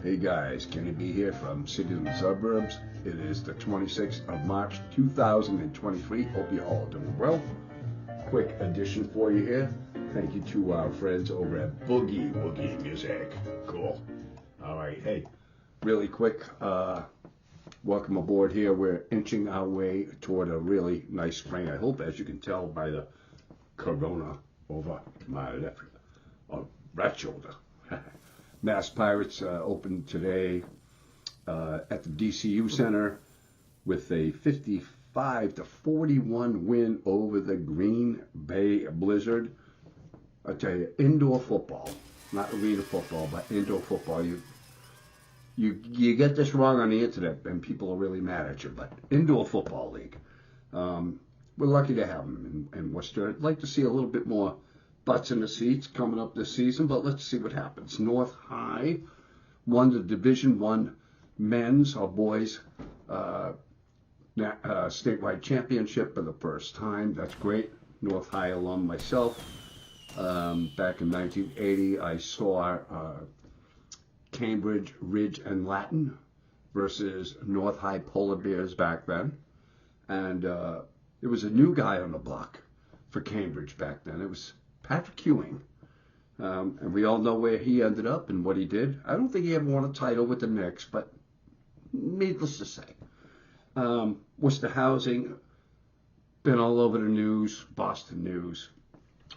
Hey guys, Kenny B here from Cities and Suburbs. It is the 26th of March 2023. Hope you're all doing well. Quick addition for you here. Thank you to our friends over at Boogie Woogie Music. Cool. All right, hey, really quick, welcome aboard here. We're inching our way toward a really nice spring. I hope, as you can tell by the corona over my right shoulder. Mass Pirates opened today at the DCU Center with a 55-41 win over the Green Bay Blizzard. I tell you, indoor football, not arena football, but indoor football. You get this wrong on the internet, and people are really mad at you. But indoor football league, we're lucky to have them in Worcester. I'd like to see a little bit more butts in the seats coming up this season, but let's see what happens. North High won the Division I men's or boys statewide championship for the first time. That's great. North High alum myself. Back in 1980, I saw Cambridge Ridge and Latin versus North High Polar Bears back then. And it was a new guy on the block for Cambridge back then. It was Patrick Ewing. And we all know where he ended up and what he did. I don't think he ever won a title with the Knicks, but needless to say. Worcester Housing, been all over the news, Boston news.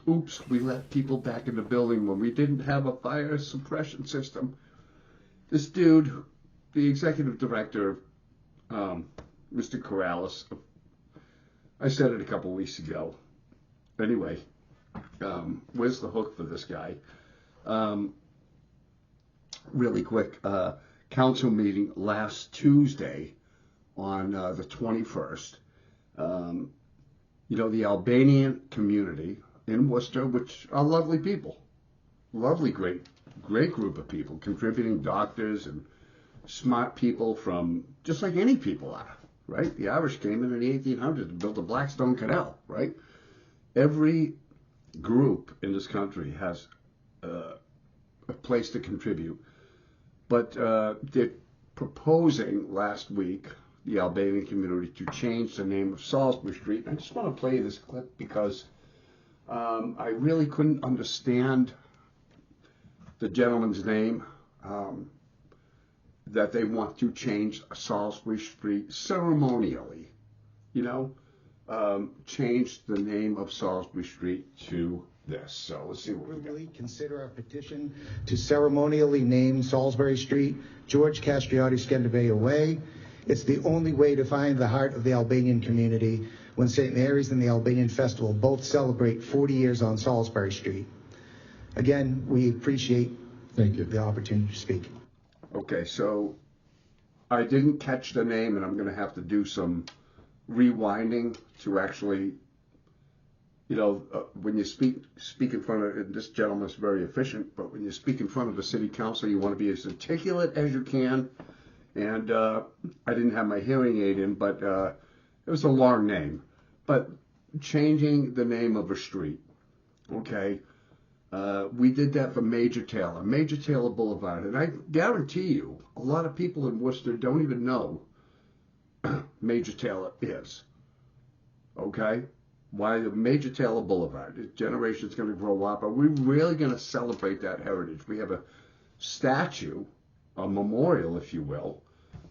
Oops, we let people back in the building when we didn't have a fire suppression system. This dude, the executive director, Mr. Corrales, I said it a couple weeks ago. Anyway, where's the hook for this guy? Really quick, council meeting last Tuesday on the 21st. The Albanian community in Worcester, which are lovely people, lovely, great group of people, contributing doctors and smart people from just like any people are, right? The Irish came in the 1800s and built the Blackstone Canal, right? Every group in this country has a place to contribute, but they're proposing last week, the Albanian community, to change the name of Salisbury Street. And I just want to play this clip because I really couldn't understand the gentleman's name, that they want to change Salisbury Street ceremonially, change the name of Salisbury Street to this. So let's see what we got. Consider a petition to ceremonially name Salisbury Street George Castrioti Scandavea Way. It's the only way to find the heart of the Albanian community when St. Mary's and the Albanian Festival both celebrate 40 years on Salisbury Street. Again, we appreciate the opportunity to speak. Okay, so I didn't catch the name, and I'm going to have to do some rewinding to actually, when you speak in front of, and this gentleman's very efficient, but when you speak in front of the city council, you want to be as articulate as you can. And I didn't have my hearing aid in, but it was a long name. But changing the name of a street, okay? We did that for Major Taylor Boulevard. And I guarantee you, a lot of people in Worcester don't even know Major Taylor is, okay? Why the Major Taylor Boulevard? The generation's going to grow up. Are we really going to celebrate that heritage? We have a statue, a memorial, if you will,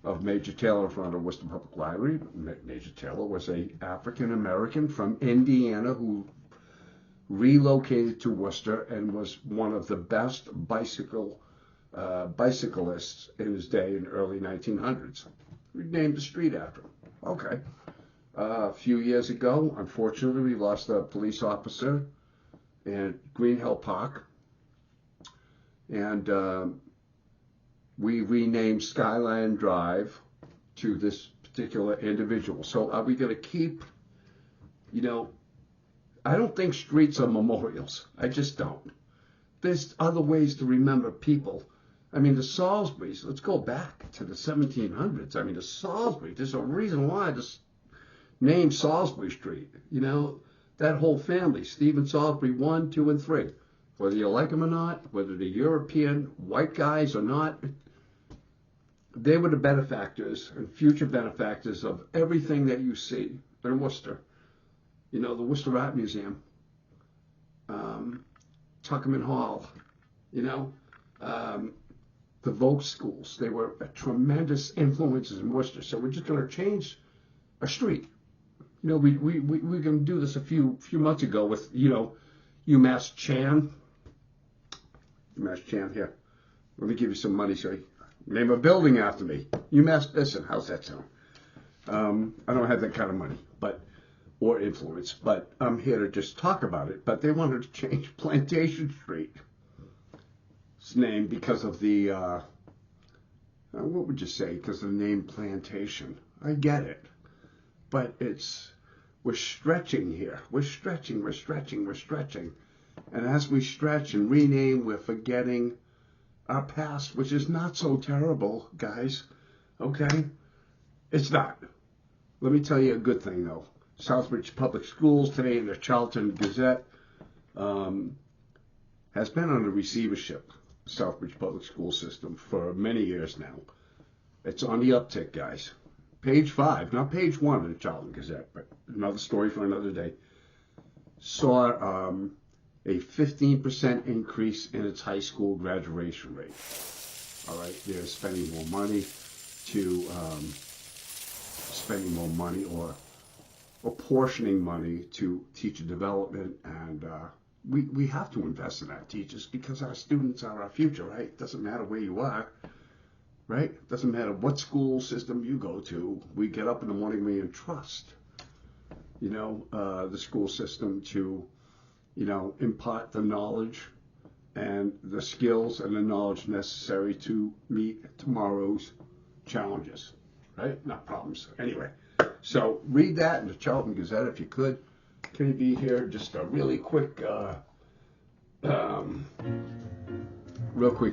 of Major Taylor in front of Worcester Public Library. Major Taylor was an African-American from Indiana who relocated to Worcester and was one of the best bicyclists in his day in the early 1900s. We named the street after him. Okay. A few years ago, unfortunately, we lost a police officer in Green Hill Park. And we renamed Skyline Drive to this particular individual. So are we going to keep, I don't think streets are memorials. I just don't. There's other ways to remember people. I mean, the Salisburys, let's go back to the 1700s. I mean, the Salisbury, there's a reason why this name Salisbury Street. That whole family, Stephen Salisbury 1, 2, and 3. Whether you like them or not, whether they're European, white guys or not, they were the benefactors and future benefactors of everything that you see in Worcester. You know, the Worcester Art Museum, Tuckerman Hall, you know, the Volk schools. They were tremendous influences in Worcester. So we're just going to change a street. You know, we going to do this a few months ago with, you know, UMass Chan. UMass Chan here. Let me give you some money, so you name a building after me. UMass, listen, how's that sound? I don't have that kind of money, or influence, but I'm here to just talk about it. But they wanted to change Plantation Street. It's named because of the, what would you say? Because of the name Plantation. I get it. But we're stretching here. We're stretching. And as we stretch and rename, we're forgetting our past, which is not so terrible, guys. Okay? It's not. Let me tell you a good thing, though. Southbridge Public Schools today in the Charlton Gazette has been under receivership, Southbridge Public School System, for many years now. It's on the uptick, guys. Page 5, not page 1 of the Charlton Gazette, but another story for another day, saw a 15% increase in its high school graduation rate. All right, they're spending more money or apportioning money to teacher development, and we have to invest in our teachers because our students are our future, right? Doesn't matter where you are, right? Doesn't matter what school system you go to. We get up in the morning, we entrust, you know, the school system to, you know, impart the knowledge and the skills and the knowledge necessary to meet tomorrow's challenges, right? Not problems. Anyway, so read that in the Charlton Gazette if you could. Can you be here? Just a really quick,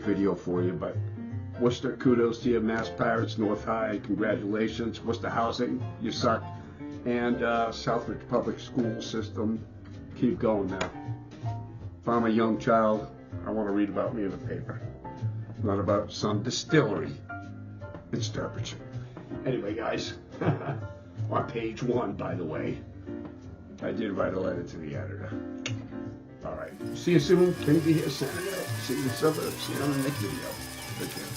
video for you. But Worcester, kudos to you. Mass Pirates, North High, congratulations. Worcester Housing, you suck. And Southbridge Public School System, keep going now. If I'm a young child, I want to read about me in the paper, not about some distillery in Sturbridge. Anyway, guys, on page 1, by the way, I did write a letter to the editor. All right. See you soon. Can you be here Saturday? See you in the suburbs. See you on the next video. Take care.